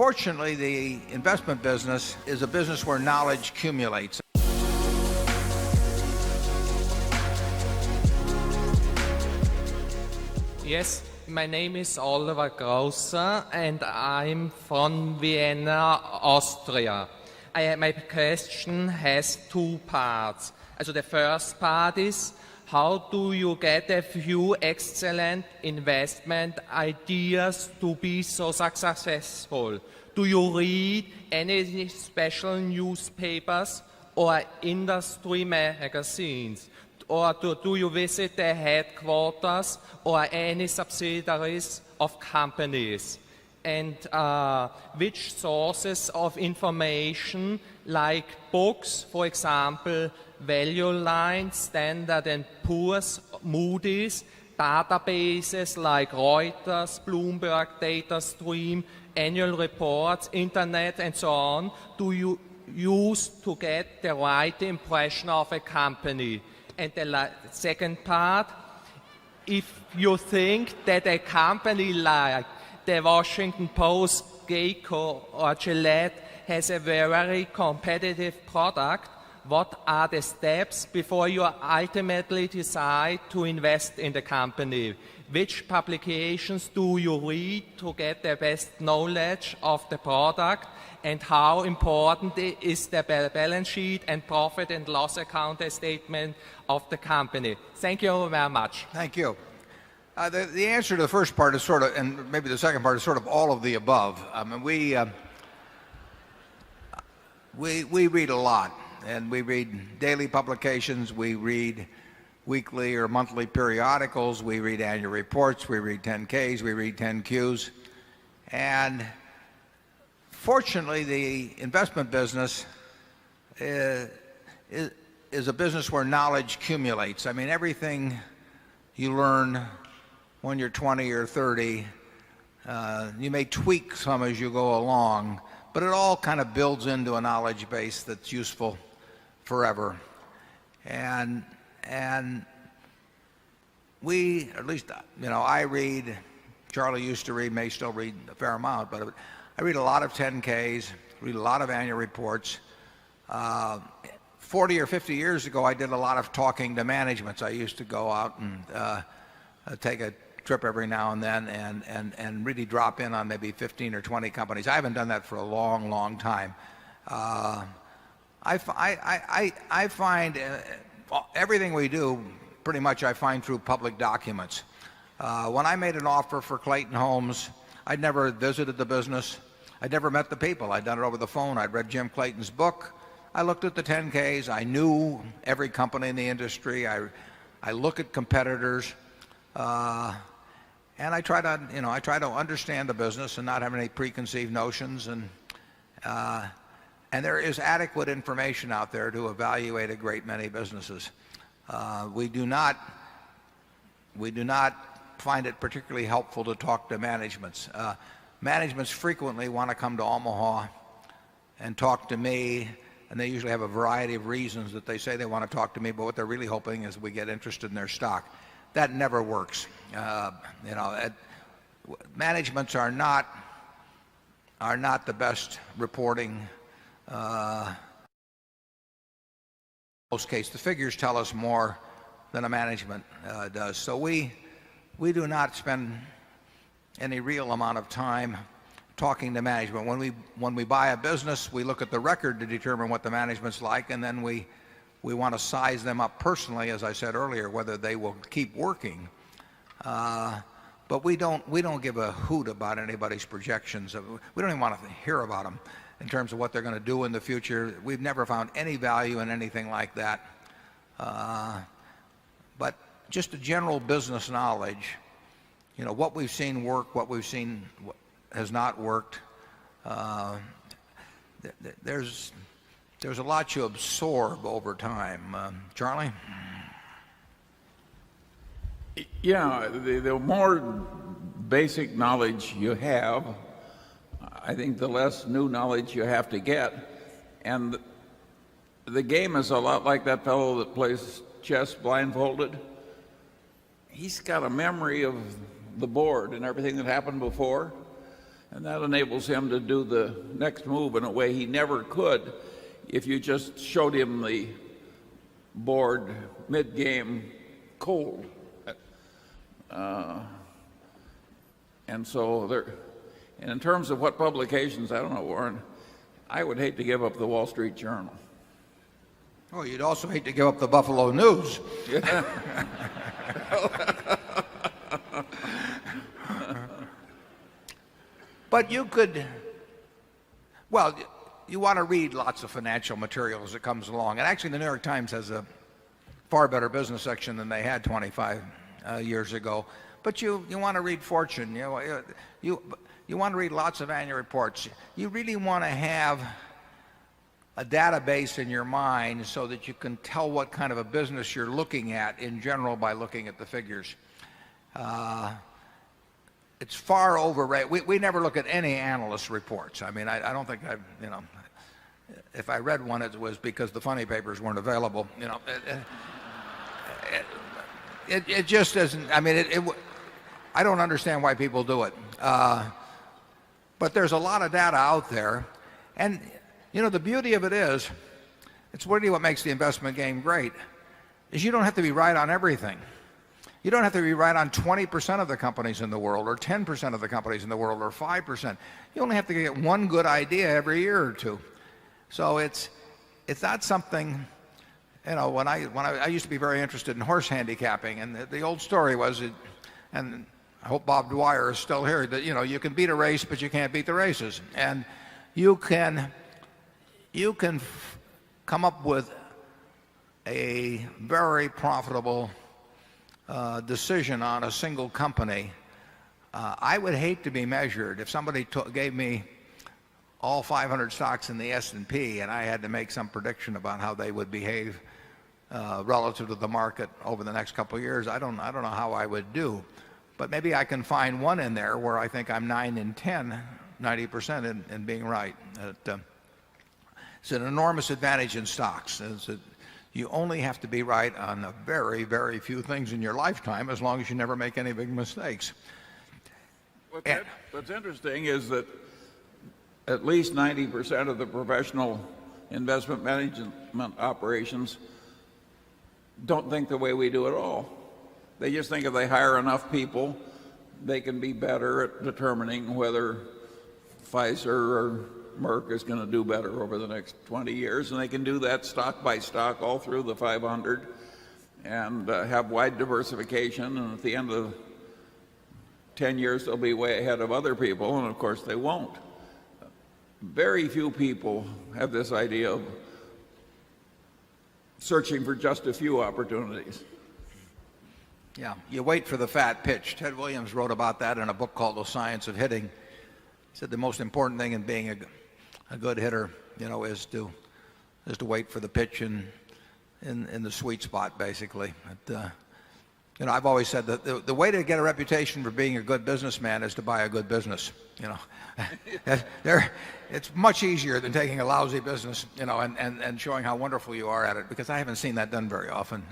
Fortunately, the investment business is a business where knowledge accumulates. Yes, my name is Oliver Grosser and I'm from Vienna, Austria. My question has two parts. Also the first part is, how do you get a few excellent investment ideas to be so successful? Do you read any special newspapers or industry magazines? Or do you visit the headquarters or any subsidiaries of companies? And which sources of information, like books, for example, Value Line, Standard & Poor's, Moody's, databases like Reuters, Bloomberg, DataStream, annual reports, internet, and so on, do you use to get the right impression of a company? And the second part, if you think that a company like the Washington Post, Geico, or Gillette has a very competitive product, what are the steps before you ultimately decide to invest in the company? Which publications do you read to get the best knowledge of the product? And how important is the balance sheet and profit and loss account statement of the company? Thank you very much. Thank you. The answer to the first part is sort of, and maybe the second part is sort of all of the above. I mean, we read a lot, and we read daily publications, we read weekly or monthly periodicals, we read annual reports, we read 10Ks, we read 10Qs. And fortunately, the investment business is a business where knowledge accumulates. I mean, everything you learn when you're 20 or 30, you may tweak some as you go along, but it all kind of builds into a knowledge base that's useful forever. And we, at least, I read, Charlie used to read, may still read a fair amount, but I read a lot of 10Ks, read a lot of annual reports. 40 or 50 years ago, I did a lot of talking to managements. I used to go out and take a trip every now and then and really drop in on maybe 15 or 20 companies. I haven't done that for a long, long time. I find everything we do, pretty much I find through public documents. When I made an offer for Clayton Homes, I'd never visited the business. I'd never met the people. I'd done it over the phone. I'd read Jim Clayton's book. I looked at the 10Ks. I knew every company in the industry. I look at competitors. And I try to understand the business and not have any preconceived notions. And there is adequate information out there to evaluate a great many businesses. We do not find it particularly helpful to talk to managements. Managements frequently want to come to Omaha and talk to me, and they usually have a variety of reasons that they say they want to talk to me, but what they're really hoping is we get interested in their stock. That never works. Managements are not the best reporting. In most cases, the figures tell us more than a management does. So we do not spend any real amount of time talking to management. When we buy a business, we look at the record to determine what the management's like, and then we want to size them up personally, as I said earlier, whether they will keep working. But we don't give a hoot about anybody's projections. We don't even want to hear about them in terms of what they're going to do in the future. We've never found any value in anything like that. But just a general business knowledge, what we've seen work, what we've seen has not worked. There's a lot you absorb over time. Charlie? Yeah, the more basic knowledge you have, I think the less new knowledge you have to get. And the game is a lot like that fellow that plays chess blindfolded. He's got a memory of the board and everything that happened before. And that enables him to do the next move in a way he never could if you just showed him the board mid-game cold. And so and in terms of what publications, I don't know, Warren, I would hate to give up the Wall Street Journal. Oh, you'd also hate to give up the Buffalo News. Yeah. But you could, well, you want to read lots of financial material as it comes along. And actually, the New York Times has a far better business section than they had 25 years ago. But you want to read Fortune. You want to read lots of annual reports. You really want to have a database in your mind so that you can tell what kind of a business you're looking at in general by looking at the figures. It's far overrated. We never look at any analyst reports. I mean, I don't think if I read one, it was because the funny papers weren't available. It just isn't. I mean, I don't understand why people do it. But there's a lot of data out there, and the beauty of it is, it's really what makes the investment game great, is you don't have to be right on everything. You don't have to be right on 20% of the companies in the world, or 10% of the companies in the world, or 5%. You only have to get one good idea every year or two. So it's not something, when I used to be very interested in horse handicapping, and the old story was, and I hope Bob Dwyer is still here, that you can beat a race, but you can't beat the races. And you can come up with a very profitable decision on a single company. I would hate to be measured if somebody gave me all 500 stocks in the S&P and I had to make some prediction about how they would behave relative to the market over the next couple of years. I don't know how I would do, but maybe I can find one in there where I think I'm 9 in 10, 90% in being right. It's an enormous advantage in stocks. You only have to be right on a very, very few things in your lifetime, as long as you never make any big mistakes. What's interesting is that at least 90% of the professional investment management operations don't think the way we do at all. They just think if they hire enough people, they can be better at determining whether Pfizer or Merck is going to do better over the next 20 years, and they can do that stock by stock all through the 500 and have wide diversification, and at the end of 10 years they'll be way ahead of other people, and of course they won't. Very few people have this idea of searching for just a few opportunities. Yeah, you wait for the fat pitch. Ted Williams wrote about that in a book called The Science of Hitting. He said the most important thing in being a good hitter, is to wait for the pitch in the sweet spot, basically. I've always said that the way to get a reputation for being a good businessman is to buy a good business. It's much easier than taking a lousy business, and showing how wonderful you are at it, because I haven't seen that done very often.